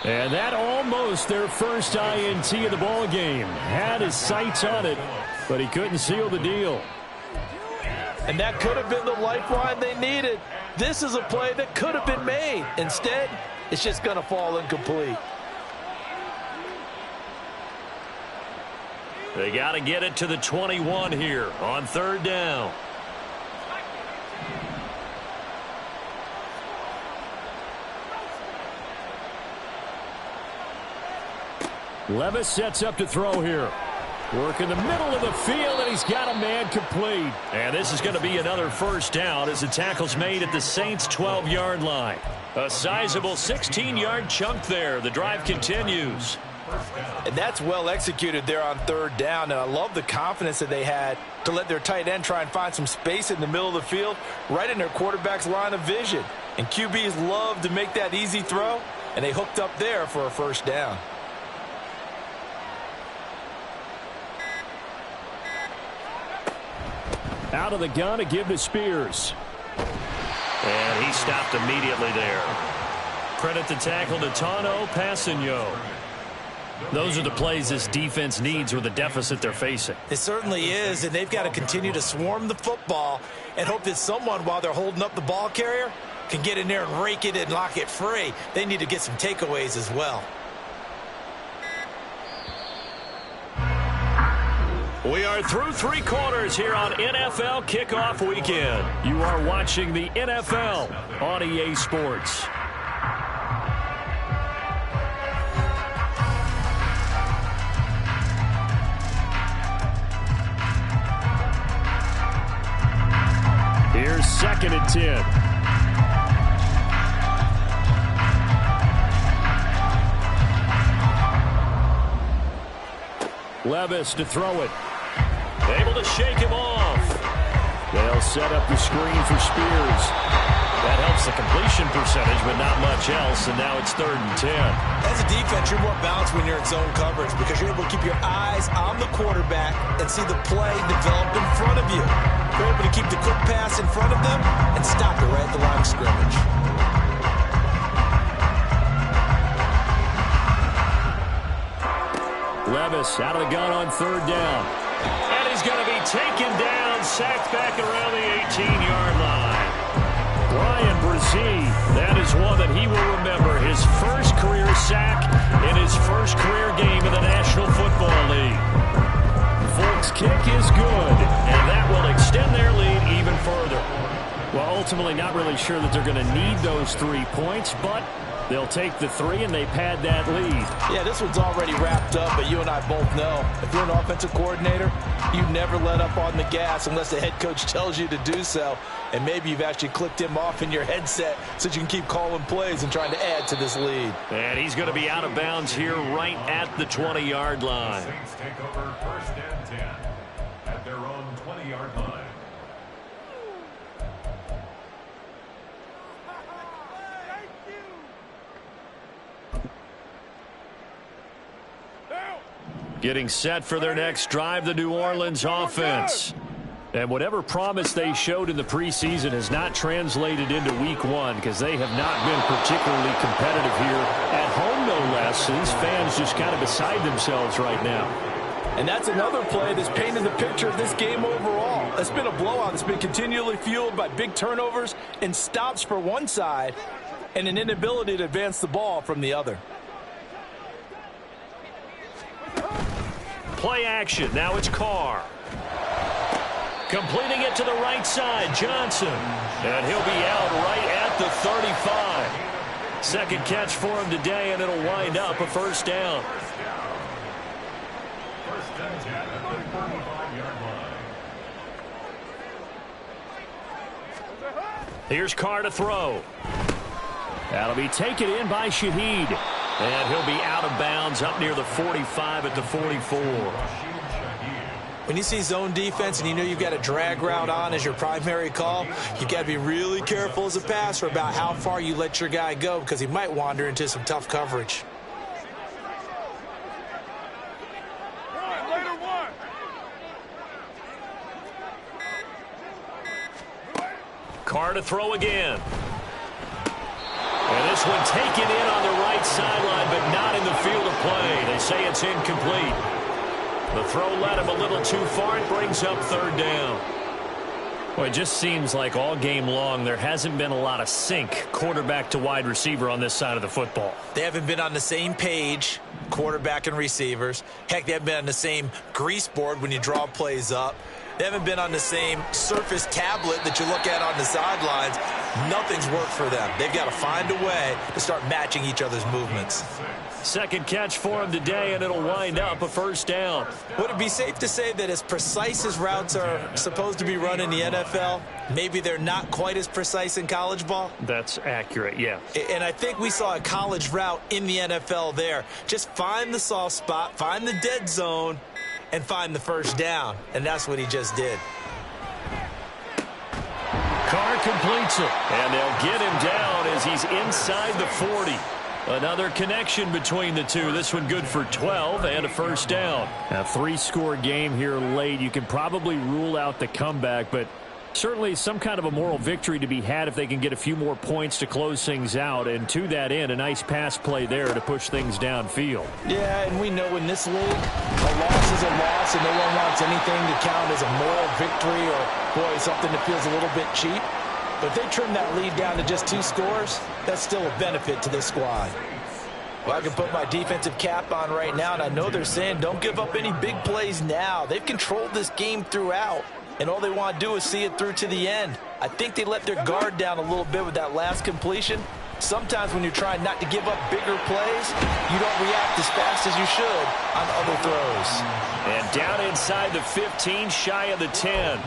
[SPEAKER 5] And that almost their first INT of the ball game. Had his sights on it, but he couldn't seal the deal.
[SPEAKER 4] And that could have been the lifeline they needed. This is a play that could have been made. Instead, it's just going to fall incomplete.
[SPEAKER 1] They got to get it to the 21 here on third down.
[SPEAKER 5] Levis sets up to throw here. Work in the middle of the field, and he's got a man complete.
[SPEAKER 1] And this is going to be another first down as the tackle's made at the Saints' 12-yard line. A sizable 16-yard chunk there. The drive continues.
[SPEAKER 4] And that's well executed there on third down. And I love the confidence that they had to let their tight end try and find some space in the middle of the field, right in their quarterback's line of vision. And QBs love to make that easy throw, and they hooked up there for a first down.
[SPEAKER 5] Out of the gun to give to Spears.
[SPEAKER 1] And he stopped immediately there. Credit the tackle to Tano Passigno. Those are the plays this defense needs with the deficit they're facing.
[SPEAKER 2] It certainly is, and they've got to continue to swarm the football and hope that someone, while they're holding up the ball carrier, can get in there and rake it and lock it free. They need to get some takeaways as well.
[SPEAKER 1] We are through three quarters here on NFL Kickoff Weekend.
[SPEAKER 5] You are watching the NFL on EA Sports. Here's 2nd and 10. Levis to throw it.
[SPEAKER 1] Able to shake him off.
[SPEAKER 5] They'll set up the screen for Spears.
[SPEAKER 1] That helps the completion percentage, but not much else, and now it's 3rd and 10.
[SPEAKER 2] As a defense, you're more balanced when you're in zone coverage because you're able to keep your eyes on the quarterback and see the play develop in front of you. You're able to keep the quick pass in front of them and stop it right at the line of scrimmage.
[SPEAKER 5] Levis out of the gun on 3rd down.
[SPEAKER 1] And he's going to be taken down, sacked back around the 18-yard line.
[SPEAKER 5] Brian Brzee, that is one that he will remember. His first career sack in his first career game in the National Football League. Folks' kick is good, and that will extend their lead even further. Well, ultimately not really sure that they're going to need those 3 points, but they'll take the 3 and they pad that lead.
[SPEAKER 4] Yeah, this one's already wrapped up, but you and I both know if you're an offensive coordinator, you never let up on the gas unless the head coach tells you to do so. And maybe you've actually clicked him off in your headset so you can keep calling plays and trying to add to this lead.
[SPEAKER 1] And he's going to be out of bounds here right at the 20-yard line.
[SPEAKER 3] Saints take over 1st and 10 at their own 20-yard line.
[SPEAKER 5] Getting set for their next drive, the New Orleans offense. And whatever promise they showed in the preseason has not translated into week 1 because they have not been particularly competitive here at home, no less. So these fans just kind of beside themselves right now.
[SPEAKER 4] And that's another play that's painted the picture of this game overall. It's been a blowout. It's been continually fueled by big turnovers and stops for one side and an inability to advance the ball from the other.
[SPEAKER 1] Play action. Now it's Carr. Completing it to the right side, Johnson. And he'll be out right at the 35. Second catch for him today, and it'll wind up a first down.
[SPEAKER 3] 1st and 10 at the 35-yard line.
[SPEAKER 1] Here's Carr to throw.
[SPEAKER 5] That'll be taken in by Shaheed.
[SPEAKER 1] And he'll be out of bounds up near the 45 at the 44.
[SPEAKER 2] When you see zone defense and you know you've got a drag route on as your primary call, you've got to be really careful as a passer about how far you let your guy go because he might wander into some tough coverage.
[SPEAKER 1] Carr to throw again. And this This one taken in on the right sideline, but not in the field of play. They say it's incomplete. The throw led him a little too far. It brings up third down.
[SPEAKER 5] Well, it just seems like all game long there hasn't been a lot of sync quarterback to wide receiver on this side of the football.
[SPEAKER 2] They haven't been on the same page, quarterback and receivers. Heck, they haven't been on the same grease board when you draw plays up. They haven't been on the same Surface tablet that you look at on the sidelines. Nothing's worked for them. They've got to find a way to start matching each other's movements.
[SPEAKER 1] Second catch for him today, and it'll wind up a first down.
[SPEAKER 2] Would it be safe to say that as precise as routes are supposed to be run in the NFL, maybe they're not quite as precise in college ball?
[SPEAKER 5] That's accurate, yeah.
[SPEAKER 2] And I think we saw a college route in the NFL there. Just find the soft spot, find the dead zone, and find the first down. And that's what he just did.
[SPEAKER 1] Carr completes it, and they'll get him down as he's inside the 40. Another connection between the two. This one good for 12 and a first down.
[SPEAKER 5] A 3-score game here late. You can probably rule out the comeback, but certainly some kind of a moral victory to be had if they can get a few more points to close things out. And to that end, a nice pass play there to push things downfield.
[SPEAKER 4] Yeah, and we know in this league, a loss is a loss, and no one wants anything to count as a moral victory or, boy, something that feels a little bit cheap. But if they trim that lead down to just 2 scores, that's still a benefit to this squad. Well, I can put my defensive cap on right now, and I know they're saying don't give up any big plays now. They've controlled this game throughout, and all they want to do is see it through to the end. I think they let their guard down a little bit with that last completion. Sometimes when you're trying not to give up bigger plays, you don't react as fast as you should on other throws.
[SPEAKER 1] And down inside the 15, shy of the 10.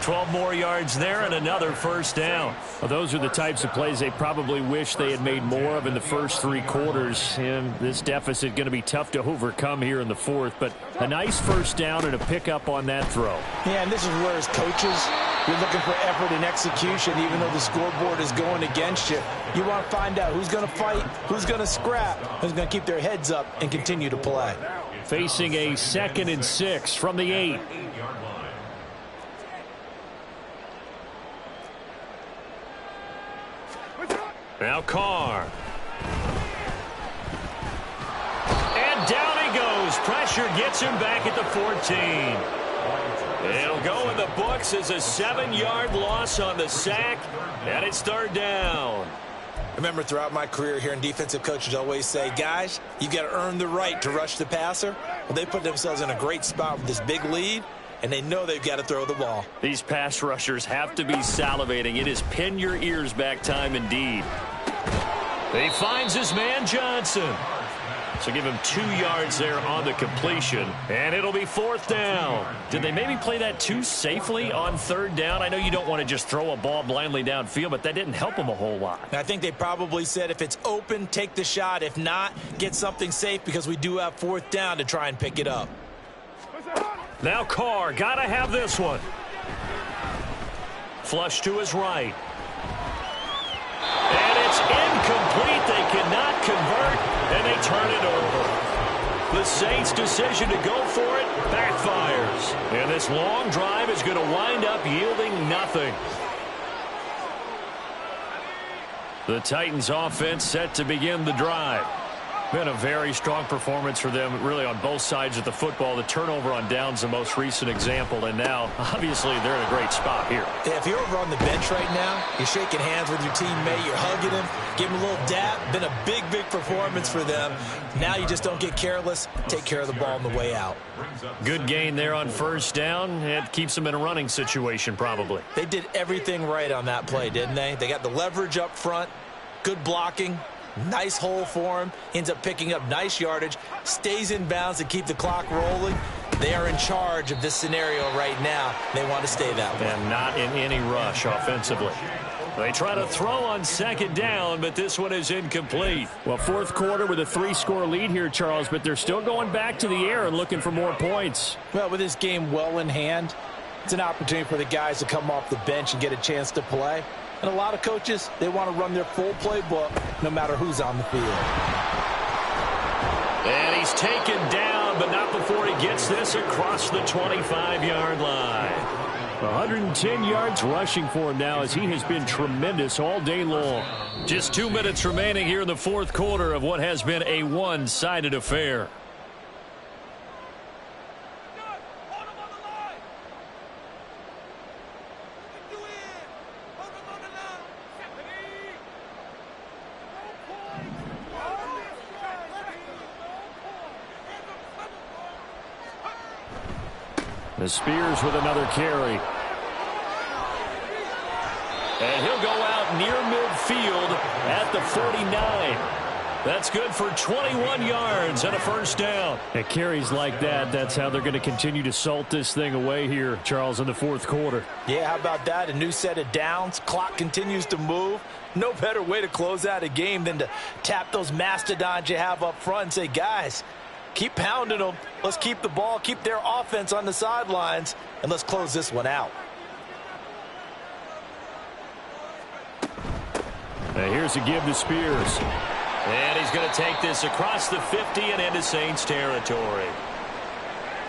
[SPEAKER 1] 12 more yards there and another first down.
[SPEAKER 5] Well, those are the types of plays they probably wish they had made more of in the first 3 quarters. And this deficit going to be tough to overcome here in the fourth. But a nice first down and a pickup on that throw.
[SPEAKER 4] Yeah, and this is where as coaches, you're looking for effort and execution even though the scoreboard is going against you. You want to find out who's going to fight, who's going to scrap, who's going to keep their heads up and continue to play.
[SPEAKER 5] Facing a 2nd and 6 from the 8.
[SPEAKER 1] Now Carr. And down he goes. Pressure gets him back at the 14. It'll go in the books as a 7-yard loss on the sack, and it's third down.
[SPEAKER 2] Remember, throughout my career here in defensive coaches always say, guys, you got to earn the right to rush the passer. Well, they put themselves in a great spot with this big lead, and they know they've got to throw the ball.
[SPEAKER 1] These pass rushers have to be salivating. It is pin your ears back time indeed. He finds his man Johnson. So give him 2 yards there on the completion, and it'll be fourth down. Did they maybe play that too safely on third down? I know you don't want to just throw a ball blindly downfield, but that didn't help him a whole lot.
[SPEAKER 2] I think they probably said if it's open, take the shot. If not, get something safe because we do have fourth down to try and pick it up.
[SPEAKER 1] Now Carr, got to have this one. Flush to his right. And it's incomplete. They cannot convert, and they turn it over. The Saints' decision to go for it backfires. And this long drive is going to wind up yielding nothing. The Titans' offense set to begin the drive. Been a very strong performance for them, really, on both sides of the football. The turnover on downs, the most recent example, and now, obviously, they're in a great spot here.
[SPEAKER 2] Yeah, if you're over on the bench right now, you're shaking hands with your teammate, you're hugging him, give him a little dap. Been a big, big performance for them. Now you just don't get careless. Take care of the ball on the way out.
[SPEAKER 1] Good gain there on first down. It keeps them in a running situation, probably.
[SPEAKER 2] They did everything right on that play, didn't they? They got the leverage up front, good blocking. Nice hole for him. Ends up picking up nice yardage. Stays in bounds to keep the clock rolling. They are in charge of this scenario right now. They want to stay that way.
[SPEAKER 1] And not in any rush offensively. They try to throw on second down, but this one is incomplete.
[SPEAKER 5] Well, fourth quarter with a 3-score lead here, Charles, but they're still going back to the air and looking for more points.
[SPEAKER 4] Well, with this game well in hand, it's an opportunity for the guys to come off the bench and get a chance to play. And a lot of coaches, they want to run their full playbook no matter who's on the field.
[SPEAKER 1] And he's taken down, but not before he gets this across the 25-yard line.
[SPEAKER 5] 110 yards rushing for him now as he has been tremendous all day long.
[SPEAKER 1] Just 2 minutes remaining here in the fourth quarter of what has been a one-sided affair.
[SPEAKER 5] The Spears with another carry.
[SPEAKER 1] And he'll go out near midfield at the 49. That's good for 21 yards and a first down.
[SPEAKER 5] At carries like that, that's how they're going to continue to salt this thing away here, Charles, in the fourth quarter.
[SPEAKER 4] Yeah, how about that? A new set of downs. Clock continues to move. No better way to close out a game than to tap those mastodons you have up front and say, guys, keep pounding them. Let's keep the ball, keep their offense on the sidelines, and let's close this one out.
[SPEAKER 5] Now here's a give to Spears.
[SPEAKER 1] And he's going to take this across the 50 and into Saints territory.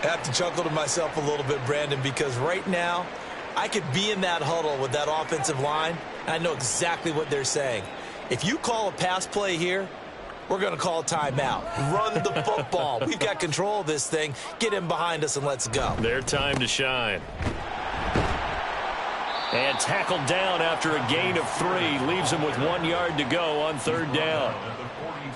[SPEAKER 2] I have to chuckle to myself a little bit, Brandon, because right now I could be in that huddle with that offensive line, and I know exactly what they're saying. If you call a pass play here, we're going to call a timeout. Run the football. We've got control of this thing. Get in behind us and let's go.
[SPEAKER 1] Their time to shine. And tackled down after a gain of 3. Leaves him with 1 yard to go on third down.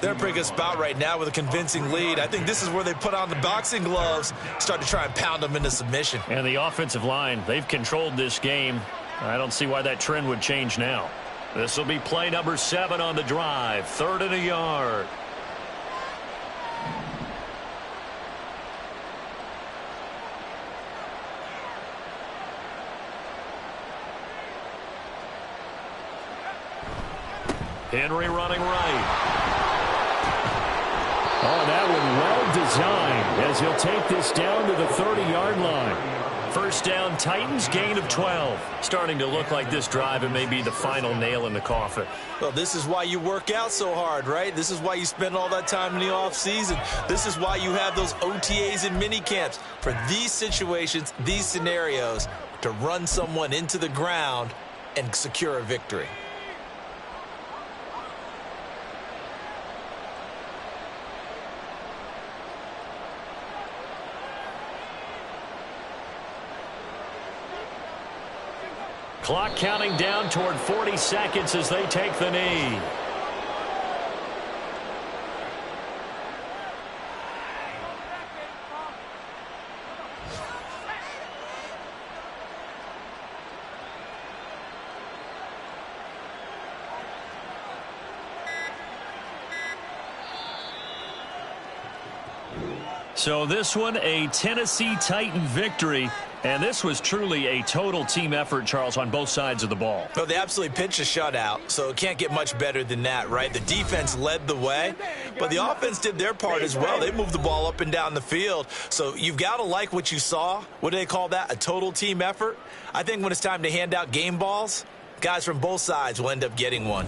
[SPEAKER 2] They're in a pretty good spot right now with a convincing lead. I think this is where they put on the boxing gloves, start to try and pound them into submission.
[SPEAKER 1] And the offensive line, they've controlled this game. I don't see why that trend would change now. This will be play number 7 on the drive. 3rd and a yard. Henry running right.
[SPEAKER 5] Oh, that one well designed as he'll take this down to the 30-yard line.
[SPEAKER 1] First down, Titans, gain of 12. Starting to look like this drive, it may be the final nail in the coffin.
[SPEAKER 2] Well, this is why you work out so hard, right? This is why you spend all that time in the offseason. This is why you have those OTAs and mini camps. For these situations, these scenarios, to run someone into the ground and secure a victory.
[SPEAKER 1] Clock counting down toward 40 seconds as they take the knee. So this one, a Tennessee Titan victory. And this was truly a total team effort, Charles, on both sides of the ball.
[SPEAKER 2] Well, they absolutely pitched a shutout, so it can't get much better than that, right? The defense led the way, but the offense did their part as well. They moved the ball up and down the field. So you've got to like what you saw. What do they call that? A total team effort? I think when it's time to hand out game balls, guys from both sides will end up getting one.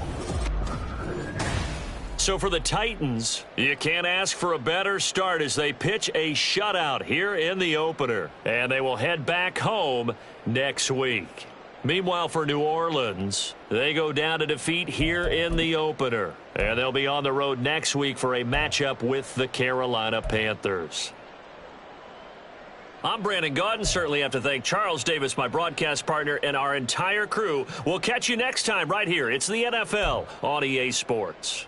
[SPEAKER 1] So for the Titans, you can't ask for a better start as they pitch a shutout here in the opener. And they will head back home next week. Meanwhile, for New Orleans, they go down to defeat here in the opener. And they'll be on the road next week for a matchup with the Carolina Panthers. I'm Brandon Gaudin. Certainly have to thank Charles Davis, my broadcast partner, and our entire crew. We'll catch you next time right here. It's the NFL on EA Sports.